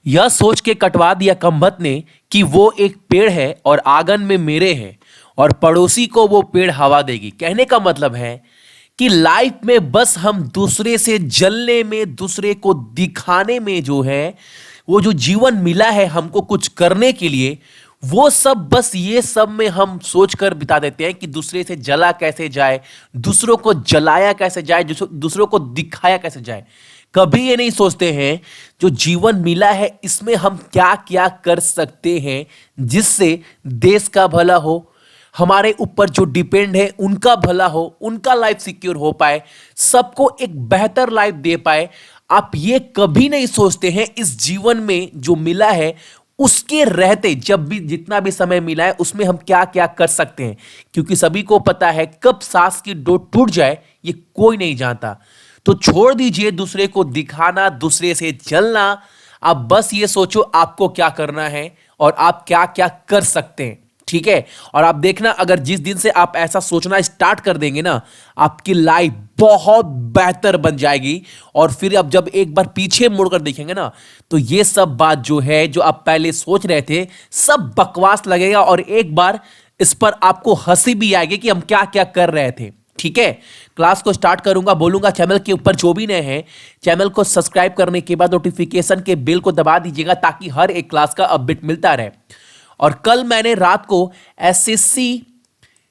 यह सोच के कटवा दिया कमबख्त ने कि वो एक पेड़ है और आंगन में मेरे हैं और पड़ोसी को वो पेड़ हवा देगी। कहने का मतलब है कि लाइफ में बस हम दूसरे से जलने में, दूसरे को दिखाने में जो है, वो जो जीवन मिला है हमको कुछ करने के लिए, वो सब बस ये सब में हम सोच कर बिता देते हैं कि दूसरे से जला कैसे जाए, दूसरों को जलाया कैसे जाए, दूसरों को दिखाया कैसे जाए। कभी ये नहीं सोचते हैं जो जीवन मिला है इसमें हम क्या क्या कर सकते हैं जिससे देश का भला हो, हमारे ऊपर जो डिपेंड है उनका भला हो, उनका लाइफ सिक्योर हो पाए, सबको एक बेहतर लाइफ दे पाए। आप ये कभी नहीं सोचते हैं इस जीवन में जो मिला है उसके रहते, जब भी जितना भी समय मिला है उसमें हम क्या क्या कर सकते हैं, क्योंकि सभी को पता है कब सांस की डोर टूट जाए ये कोई नहीं जानता। तो छोड़ दीजिए दूसरे को दिखाना, दूसरे से जलना। आप बस ये सोचो आपको क्या करना है और आप क्या क्या कर सकते हैं, ठीक है। और आप देखना, अगर जिस दिन से आप ऐसा सोचना स्टार्ट कर देंगे ना, आपकी लाइफ बहुत बेहतर बन जाएगी। और फिर अब जब एक बार पीछे मुड़कर देखेंगे ना, तो ये सब बात जो है, जो आप पहले सोच रहे थे, सब बकवास लगेगा और एक बार इस पर आपको हंसी भी आएगी कि हम क्या क्या कर रहे थे, ठीक है। क्लास को स्टार्ट करूंगा, बोलूंगा चैनल के ऊपर जो भी नए हैं चैनल को सब्सक्राइब करने के बाद नोटिफिकेशन के बेल को दबा दीजिएगा ताकि हर एक क्लास का अपडेट मिलता रहे। और कल मैंने रात को एसएससी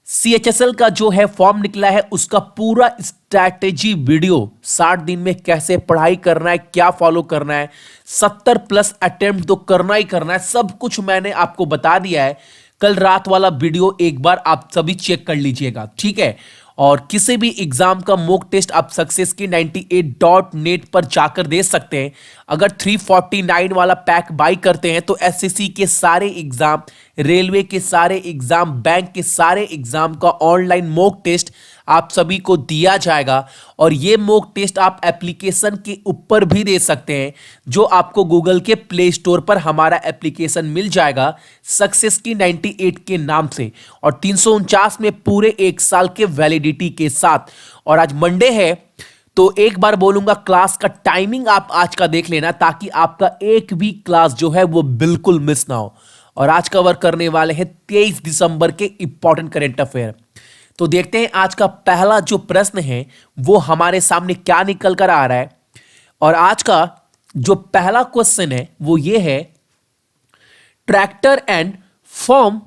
सीएचएसएल का जो है फॉर्म निकला है उसका पूरा स्ट्रैटेजी वीडियो, 60 दिन में कैसे पढ़ाई करना है, क्या फॉलो करना है, 70+ अटेम्प्ट तो करना ही करना है, सब कुछ मैंने आपको बता दिया है। कल रात वाला वीडियो एक बार आप सभी चेक कर लीजिएगा, ठीक है। और किसी भी एग्जाम का मॉक टेस्ट आप सक्सेस की 98.net पर जाकर दे सकते हैं। अगर 349 वाला पैक बाई करते हैं तो एसएससी के सारे एग्जाम, रेलवे के सारे एग्जाम, बैंक के सारे एग्जाम का ऑनलाइन मॉक टेस्ट आप सभी को दिया जाएगा। और ये मॉक टेस्ट आप एप्लीकेशन के ऊपर भी दे सकते हैं, जो आपको गूगल के प्ले स्टोर पर हमारा एप्लीकेशन मिल जाएगा सक्सेस की 98 के नाम से, और 349 में पूरे एक साल के वैलिडिटी के साथ। और आज मंडे है तो एक बार बोलूंगा क्लास का टाइमिंग आप आज का देख लेना ताकि आपका एक भी क्लास जो है वो बिल्कुल मिस ना हो। और आज कवर करने वाले हैं 23 दिसंबर के इंपॉर्टेंट करेंट अफेयर। तो देखते हैं आज का पहला जो प्रश्न है वो हमारे सामने क्या निकल कर आ रहा है। और आज का जो पहला क्वेश्चन है वो ये है, Tractor and Farm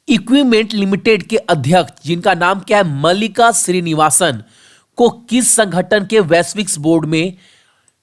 Equipment Limited के अध्यक्ष, जिनका नाम क्या है, मल्लिका श्रीनिवासन, को किस संगठन के वैश्विक बोर्ड में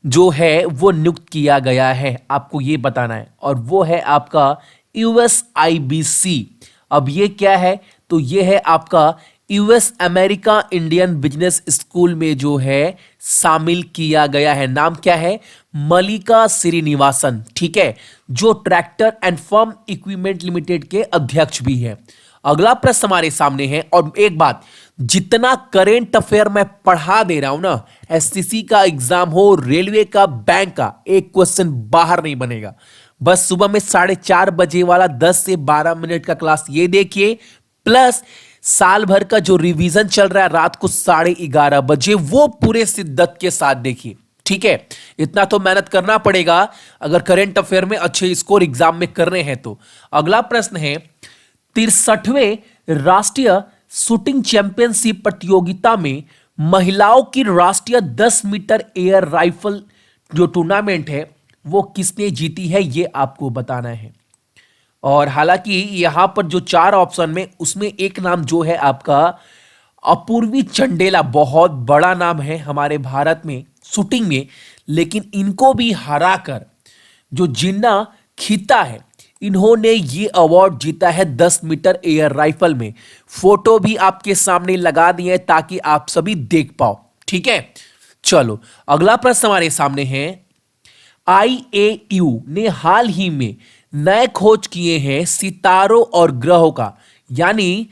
जो है वो नियुक्त किया गया है, आपको ये बताना है। और वो है आपका यूएसआईबीसी। अब ये क्या है, तो ये है आपका US America Indian business school में जो है शामिल किया गया है। नाम क्या है, मल्लिका श्रीनिवासन, ठीक है, जो Tractor and Farm Equipment Limited के अध्यक्ष भी है। अगला प्रश्न हमारे सामने है, और एक बात, जितना करेंट अफेयर मैं पढ़ा दे रहा हूं ना, एससीसी का एग्जाम हो, रेलवे का, बैंक का, एक क्वेश्चन बाहर नहीं बनेगा। बस सुबह में 4:30 बजे वाला 10 से 12 मिनट का क्लास ये देखिए, प्लस साल भर का जो रिवीजन चल रहा है रात को 11:30 बजे, वो पूरे शिद्दत के साथ देखिए, ठीक है। इतना तो मेहनत करना पड़ेगा अगर करंट अफेयर में अच्छे स्कोर एग्जाम में करने हैं तो। अगला प्रश्न है, 63वें राष्ट्रीय शूटिंग चैंपियनशिप प्रतियोगिता में महिलाओं की राष्ट्रीय 10 मीटर एयर राइफल जो टूर्नामेंट है वो किसने जीती है, ये आपको बताना है। और हालांकि यहां पर जो 4 ऑप्शन में, उसमें एक नाम जो है आपका अपूर्वी चंडेला, बहुत बड़ा नाम है हमारे भारत में शूटिंग में, लेकिन इनको भी हराकर जो जिन्ना खीता है, इन्होंने ये अवार्ड जीता है 10 मीटर एयर राइफल में। फोटो भी आपके सामने लगा दिए हैं ताकि आप सभी देख पाओ, ठीक है। चलो अगला प्रश्न हमारे सामने है, आईएयू ने हाल ही में नए खोज किए हैं सितारों और ग्रहों का, यानी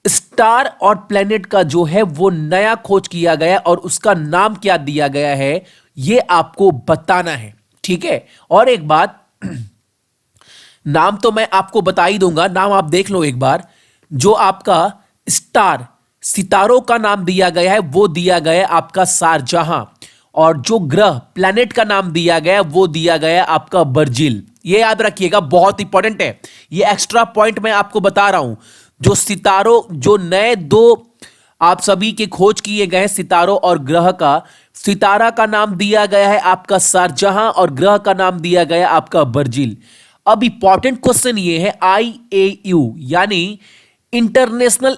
स्टार और प्लेनेट का जो है वो नया खोज किया गया और उसका नाम क्या दिया गया है ये आपको बताना है, ठीक है। और एक बात, नाम तो मैं आपको बता ही दूंगा, नाम आप देख लो एक बार। जो आपका स्टार, सितारों का नाम दिया गया है वो दिया गया है आपका शारजहां, और जो ग्रह प्लैनेट का नाम दिया गया वो दिया गया आपका बर्जिल। ये याद रखिएगा, बहुत इंपॉर्टेंट है। ये एक्स्ट्रा पॉइंट मैं आपको बता रहा हूं। जो सितारों, जो नए दो आप सभी के खोज किए गए सितारों और ग्रह का, सितारा का नाम दिया गया है आपका शारजहां और ग्रह का नाम दिया गया आपका बर्जिल। अब इंपॉर्टेंट क्वेश्चन ये है, IAU यानी इंटरनेशनल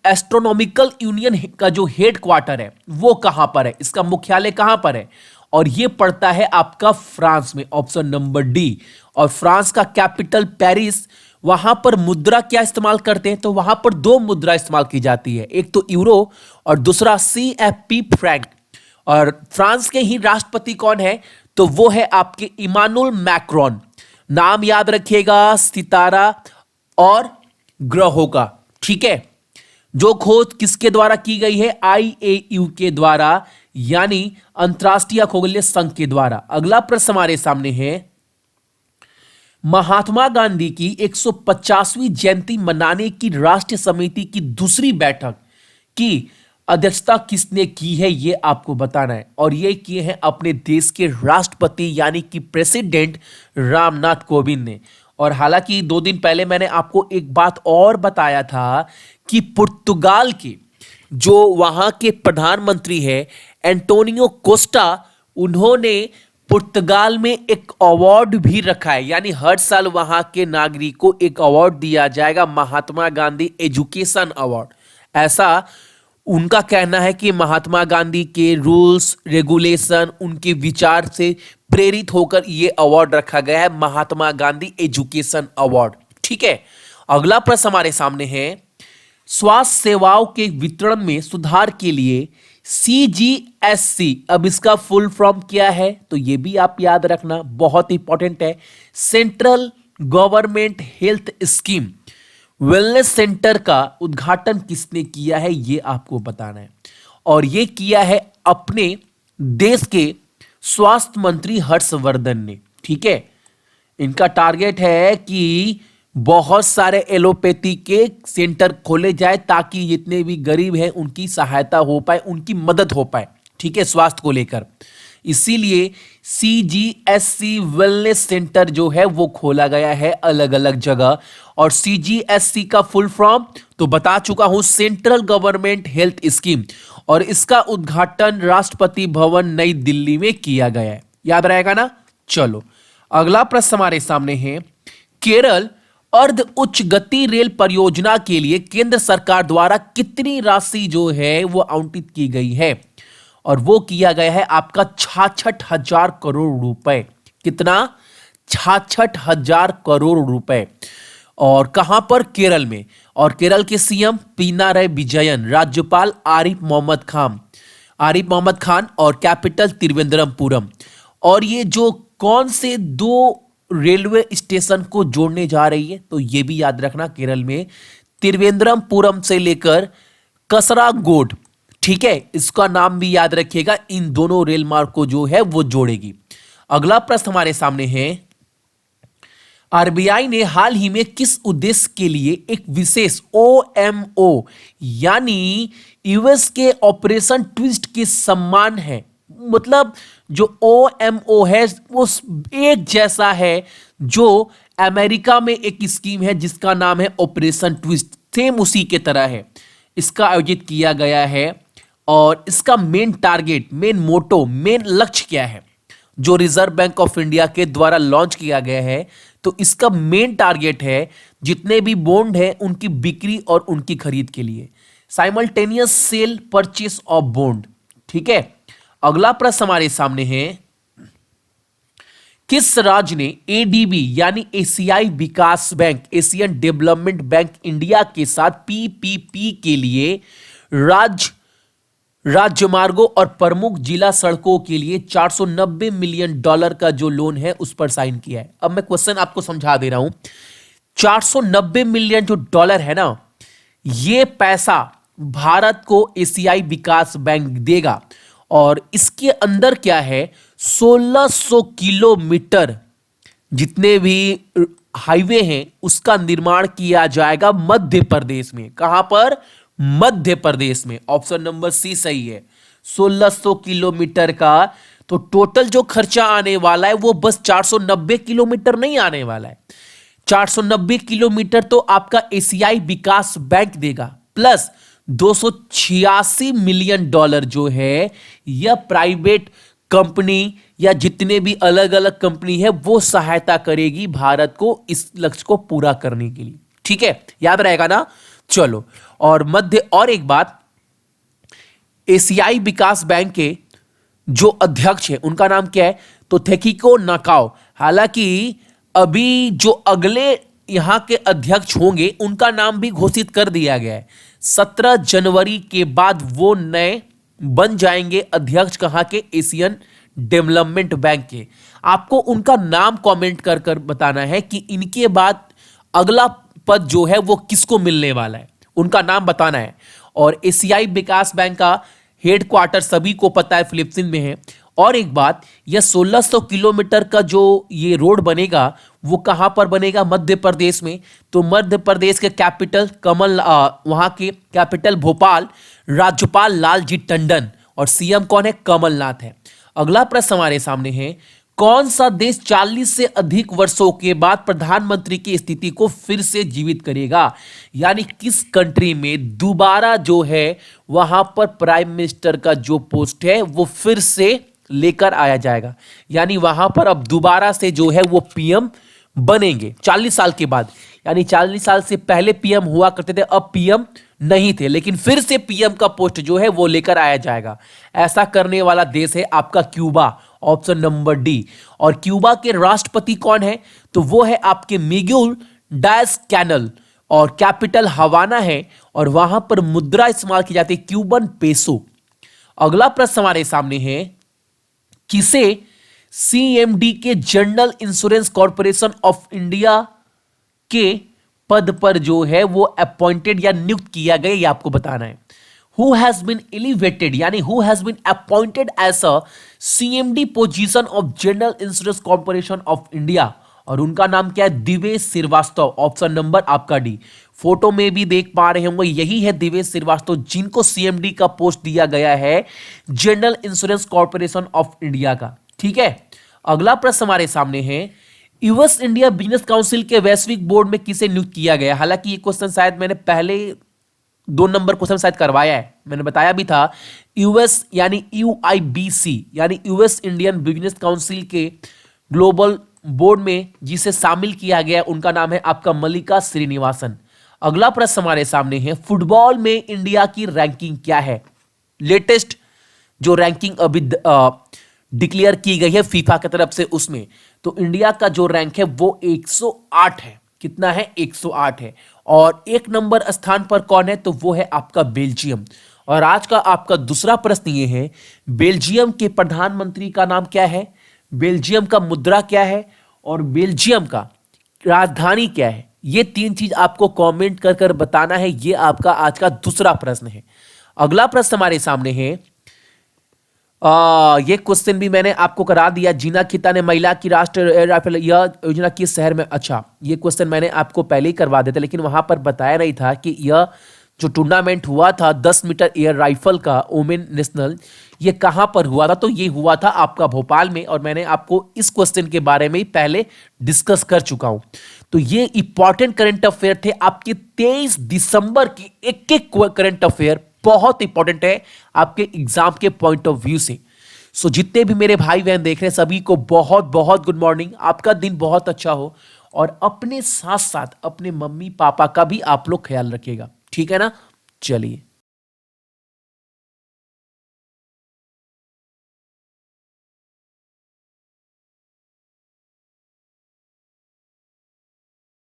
एस्ट्रोनॉमिकल यूनियन का जो हेड क्वार्टर है वो कहां पर है, इसका मुख्यालय कहां पर है? और ये पड़ता है आपका फ्रांस में, ऑप्शन नंबर डी। और फ्रांस का कैपिटल पेरिस। वहां पर मुद्रा क्या इस्तेमाल करते हैं? तो वहां पर दो मुद्रा इस्तेमाल की जाती है, एक तो यूरो और दूसरा CFP फ्रैंक। और फ्रांस के ही राष्ट्रपति कौन है? तो वो है आपके इमानुएल मैक्रोन। नाम याद रखिएगा सितारा और ग्रहों का, ठीक है। जो खोज किसके द्वारा की गई है? IAU के द्वारा, यानी अंतरराष्ट्रीय खगोलीय संघ के द्वारा। अगला प्रश्न हमारे सामने है, महात्मा गांधी की 150वीं जयंती मनाने की राष्ट्रीय समिति की दूसरी बैठक की अध्यक्षता किसने की है? ये आपको बताना है। और ये किए हैं अपने देश के राष्ट्रपति यानी कि प्रेसिडेंट रामनाथ कोविंद ने। और हालांकि 2 दिन पहले मैंने आपको एक बात और बताया था कि पुर्तगाल के जो वहां के प्रधानमंत्री है एंटोनियो कोस्टा, उन्होंने पुर्तगाल में एक अवार्ड भी रखा है, यानी हर साल वहां के नागरिक को एक अवार्ड दिया जाएगा, महात्मा गांधी एजुकेशन अवार्ड। ऐसा उनका कहना है कि महात्मा गांधी के रूल्स रेगुलेशन, उनके विचार से प्रेरित होकर यह अवार्ड रखा गया है, महात्मा गांधी एजुकेशन अवार्ड, ठीक है। अगला प्रश्न हमारे सामने है, स्वास्थ्य सेवाओं के वितरण में सुधार के लिए CGSC, अब इसका फुल फॉर्म क्या है? तो यह भी आप याद रखना, बहुत इंपॉर्टेंट है। Central government health scheme wellness centre का उद्घाटन किसने किया है? यह आपको बताना है। और यह किया है अपने देश के स्वास्थ्य मंत्री हर्षवर्धन ने, ठीक है। इनका टारगेट है कि बहुत सारे एलोपैथी के सेंटर खोले जाए ताकि जितने भी गरीब हैं उनकी सहायता हो पाए, उनकी मदद हो पाए, ठीक है, स्वास्थ्य को लेकर। इसीलिए CGSC वेलनेस सेंटर जो है वो खोला गया है अलग अलग जगह। और CGSC का फुल फॉर्म तो बता चुका हूं, सेंट्रल गवर्नमेंट हेल्थ स्कीम। और इसका उद्घाटन राष्ट्रपति भवन नई दिल्ली में किया गया है, याद रहेगा ना। चलो अगला प्रश्न हमारे सामने है, केरल अर्ध उच्च गति रेल परियोजना के लिए केंद्र सरकार द्वारा कितनी राशि जो है वो आवंटित की गई है? और वो किया गया है आपका 66,000 करोड़ रुपए। कितना? 66,000 करोड़ रुपए। और कहां पर? केरल में। और केरल के CM पिनाराई विजयन, राज्यपाल आरिफ मोहम्मद खान और कैपिटल त्रिवेंद्रमपुरम। और ये जो कौन से 2 रेलवे स्टेशन को जोड़ने जा रही है? तो ये भी याद रखना, केरल में त्रिवेंद्रमपुरम से लेकर कसरागोड, ठीक है, इसका नाम भी याद रखिएगा। इन दोनों रेल मार्ग को जो है वो जोड़ेगी। अगला प्रश्न हमारे सामने है, RBI ने हाल ही में किस उद्देश्य के लिए एक विशेष OMO यानी US के ऑपरेशन ट्विस्ट के सम्मान है, मतलब जो OMO है वो एक जैसा है जो अमेरिका में एक स्कीम है जिसका नाम है ऑपरेशन ट्विस्ट, सेम उसी के तरह है, इसका आयोजित किया गया है। और इसका main target, main motto, main लक्ष्य क्या है? जो रिजर्व बैंक ऑफ इंडिया के द्वारा लॉन्च किया गया है, तो इसका मेन टारगेट है जितने भी बॉन्ड है उनकी बिक्री और उनकी खरीद के लिए, simultaneous sale purchase of bond, ठीक है। अगला प्रश्न हमारे सामने है, किस राज्य ने ADB यानी एशियाई विकास bank, Asian Development Bank India के साथ PPP के लिए राज्यमार्गों और प्रमुख जिला सड़कों के लिए $490 मिलियन का जो लोन है उस पर साइन किया है? अब मैं क्वेश्चन आपको समझा दे रहा हूं। 490 मिलियन जो डॉलर है ना, ये पैसा भारत को एशियाई विकास बैंक देगा। और इसके अंदर क्या है, 1600 किलोमीटर जितने भी हाईवे हैं उसका निर्माण किया जाएगा मध्य प्रदेश में। कहां पर? मध्य प्रदेश में। ऑप्शन नंबर C सही है। 1600 किलोमीटर का। तो टोटल जो खर्चा आने वाला है वो बस 490 किलोमीटर नहीं आने वाला है। 490 किलोमीटर तो आपका एशियाई विकास बैंक देगा, प्लस 286 मिलियन डॉलर जो है यह प्राइवेट कंपनी या जितने भी अलग अलग कंपनी है वो सहायता करेगी भारत को इस लक्ष्य को पूरा करने के लिए। ठीक है, याद रहेगा ना। चलो, और एक बात, एशियाई विकास बैंक के जो अध्यक्ष है उनका नाम क्या है, तो थेकिको नाकाओ। हालांकि अभी जो अगले यहां के अध्यक्ष होंगे उनका नाम भी घोषित कर दिया गया है। 17 जनवरी के बाद वो नए बन जाएंगे अध्यक्ष कहां के, एशियन डेवलपमेंट बैंक के। आपको उनका नाम कमेंट कर कर बताना है कि इनके बाद अगला पद जो है वो किसको मिलने वाला है, उनका नाम बताना है। और एशियाई विकास बैंक का हेडक्वार्टर सभी को पता है फिलीपींस में है। और एक बात, यह 1600 किलोमीटर का जो ये रोड बनेगा वो कहां पर बनेगा, मध्य प्रदेश में। तो मध्य प्रदेश के कैपिटल वहां के कैपिटल भोपाल, राज्यपाल लालजी टंडन और सीएम कौन है, कमलनाथ है। अगला प्रश्न हमारे सामने है, कौन सा देश 40 से अधिक वर्षों के बाद प्रधानमंत्री की स्थिति को फिर से जीवित करेगा, यानी किस कंट्री में दोबारा जो है वहां पर प्राइम मिनिस्टर का जो पोस्ट है वो फिर से लेकर आया जाएगा, यानी वहां पर अब दोबारा से जो है वो पीएम बनेंगे 40 साल के बाद। यानी 40 साल से पहले पीएम हुआ करते थे, अब पीएम नहीं थे, लेकिन फिर से पीएम का पोस्ट जो है वो लेकर आया जाएगा। ऐसा करने वाला देश है आपका क्यूबा, ऑप्शन नंबर डी। और क्यूबा के राष्ट्रपति कौन है, तो वो है आपके मिगुल डायस कैनल और कैपिटल हवाना है और वहां पर मुद्रा इस्तेमाल की जाती है क्यूबन पेसो। अगला प्रश्न हमारे सामने है, किसे सीएमडी के general Insurance Corporation of India के पद पर जो है वो अपॉइंटेड या नियुक्त किया गया, ये आपको बताना है। हु हैज बीन एलिवेटेड यानी who has been appointed as a CMD position of General Insurance Corporation of India, और उनका नाम क्या है, दिवेश श्रीवास्तव। ऑप्शन नंबर आपका डी। फोटो में भी देख पा रहे होंगे यही है दिवेश श्रीवास्तव जिनको सीएमडी का पोस्ट दिया गया है general Insurance Corporation of India का। ठीक है, अगला प्रश्न हमारे सामने है, यूएस इंडिया बिजनेस काउंसिल के वैश्विक बोर्ड में किसे नियुक्त किया गया। हालांकि ये क्वेश्चन शायद मैंने पहले 2 नंबर क्वेश्चन शायद करवाया है, मैंने बताया भी था। यूएस यानी यूआईबीसी यानी यूएस इंडियन बिजनेस काउंसिल के ग्लोबल बोर्ड में जिसे शामिल किया गया उनका नाम है आपका मल्लिका श्रीनिवासन। अगला प्रश्न हमारे सामने है, फुटबॉल में इंडिया की रैंकिंग क्या है। लेटेस्ट जो रैंकिंग अभी डिक्लेयर की गई है फीफा की तरफ से, उसमें तो इंडिया का जो रैंक है वो 108 है। कितना है, 108 है। और 1 नंबर स्थान पर कौन है, तो वो है आपका बेल्जियम। और आज का आपका दूसरा प्रश्न ये है, बेल्जियम के प्रधानमंत्री का नाम क्या है, बेल्जियम का मुद्रा क्या है और बेल्जियम का राजधानी क्या है। ये 3 चीज आपको कमेंट कर कर बताना है। ये आपका आज का दूसरा प्रश्न है। अगला प्रश्न हमारे सामने है, ये क्वेश्चन भी मैंने आपको करा दिया। जीना खिता ने महिला की राष्ट्रीय एयर राइफल यह योजना किस शहर में, अच्छा ये क्वेश्चन मैंने आपको पहले ही करवा दिया था, लेकिन वहां पर बताया नहीं था कि यह जो टूर्नामेंट हुआ था 10 मीटर एयर राइफल का वुमेन नेशनल, ये कहां पर हुआ था, तो ये हुआ था आपका भोपाल में। और मैंने आपको इस क्वेश्चन के बारे में ही पहले डिस्कस कर चुका हूं। तो ये इंपॉर्टेंट करंट अफेयर थे आपके 23 दिसंबर की। एक करंट अफेयर बहुत इंपॉर्टेंट है आपके एग्जाम के पॉइंट ऑफ व्यू से। सो जितने भी मेरे भाई बहन देख रहे हैं सभी को बहुत बहुत गुड मॉर्निंग। आपका दिन बहुत अच्छा हो और अपने साथ साथ अपने मम्मी पापा का भी आप लोग ख्याल रखिएगा, ठीक है ना। चलिए।